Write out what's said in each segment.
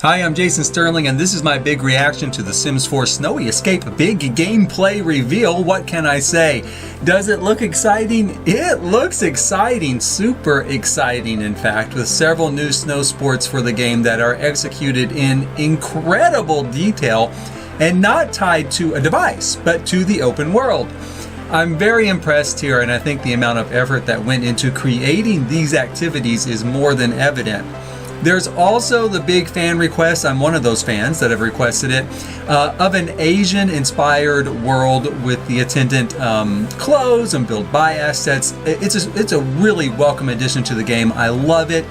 Hi, I'm Jason Sterling, and this is my big reaction to The Sims 4 Snowy Escape big gameplay reveal. What can I say? Does it look exciting? It looks exciting, super exciting in fact, with several new snow sports for the game that are executed in incredible detail and not tied to a device, but to the open world. I'm very impressed here, and I think the amount of effort that went into creating these activities is more than evident. There's also the big fan request, I'm one of those fans that have requested it, of an Asian-inspired world with the attendant clothes and build buy assets. It's a really welcome addition to the game. I love it.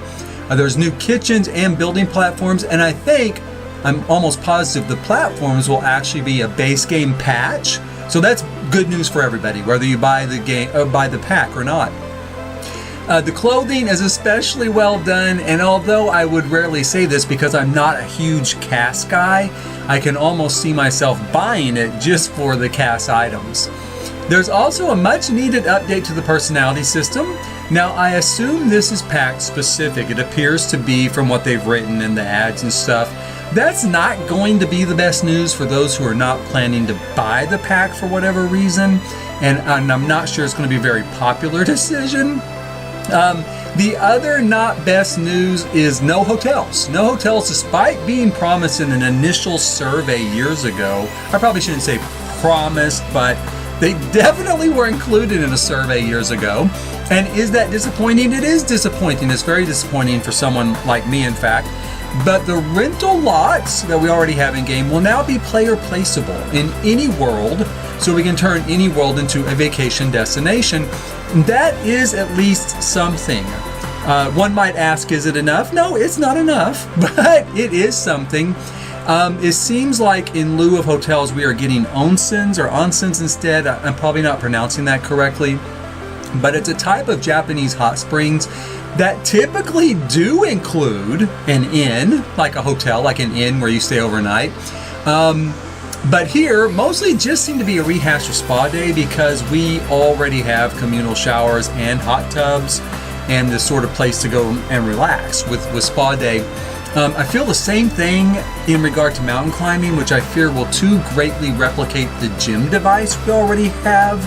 There's new kitchens and building platforms, and I'm almost positive the platforms will actually be a base game patch. So that's good news for everybody, whether you buy the game or buy the pack or not. The clothing is especially well done, and although I would rarely say this because I'm not a huge cast guy, I can almost see myself buying it just for the cast items. There's also a much needed update to the personality system. Now I assume this is pack specific. It appears to be from what they've written in the ads and stuff. That's not going to be the best news for those who are not planning to buy the pack for whatever reason, and I'm not sure it's going to be a very popular decision. The other not best news is no hotels. No hotels, despite being promised in an initial survey years ago. I probably shouldn't say promised, but they definitely were included in a survey years ago. And is that disappointing? It is disappointing. It's very disappointing for someone like me, in fact. But the rental lots that we already have in game will now be player placeable in any world, so we can turn any world into a vacation destination. That is at least something. One might ask, is it enough? No, it's not enough, but it is something. It seems like in lieu of hotels, we are getting onsens instead. I'm probably not pronouncing that correctly, but it's a type of Japanese hot springs that typically do include an inn, like a hotel, like an inn where you stay overnight. But here, mostly just seem to be a rehash of Spa Day because we already have communal showers and hot tubs and this sort of place to go and relax with Spa Day. I feel the same thing in regard to mountain climbing, which I fear will too greatly replicate the gym device we already have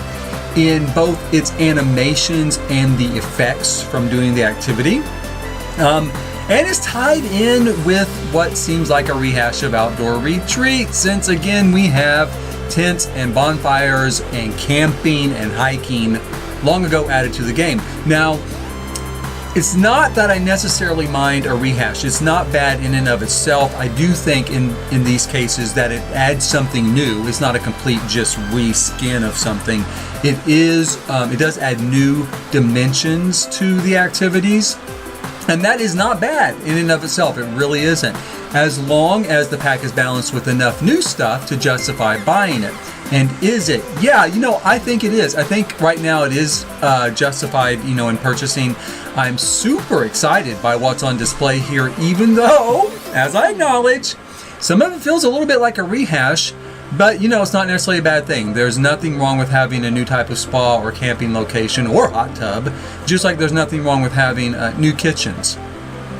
in both its animations and the effects from doing the activity. And it's tied in with what seems like a rehash of Outdoor Retreat, since again we have tents and bonfires and camping and hiking long ago added to the game. Now, it's not that I necessarily mind a rehash. It's not bad in and of itself. I do think in these cases that it adds something new. It's not a complete just reskin of something. It does add new dimensions to the activities. And that is not bad in and of itself. It really isn't. As long as the pack is balanced with enough new stuff to justify buying it. And is it? Yeah, I think it is. I think right now it is justified, in purchasing. I'm super excited by what's on display here, even though, as I acknowledge, some of it feels a little bit like a rehash. But it's not necessarily a bad thing. There's nothing wrong with having a new type of spa or camping location or hot tub, just like there's nothing wrong with having new kitchens.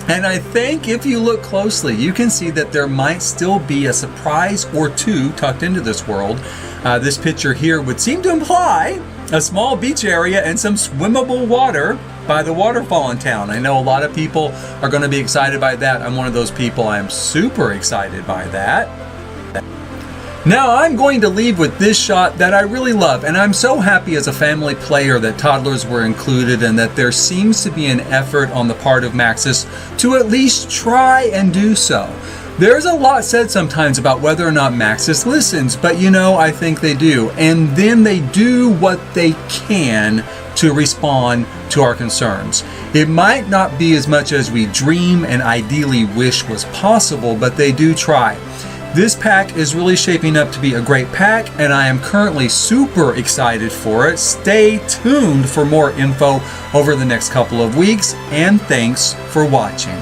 And I think if you look closely, you can see that there might still be a surprise or two tucked into this world. This picture here would seem to imply a small beach area and some swimmable water by the waterfall in town. I know a lot of people are going to be excited by that. I'm one of those people. I am super excited by that. Now I'm going to leave with this shot that I really love, and I'm so happy as a family player that toddlers were included and that there seems to be an effort on the part of Maxis to at least try and do so. There's a lot said sometimes about whether or not Maxis listens, but I think they do, and then they do what they can to respond to our concerns. It might not be as much as we dream and ideally wish was possible, but they do try. This pack is really shaping up to be a great pack, and I am currently super excited for it. Stay tuned for more info over the next couple of weeks, and thanks for watching.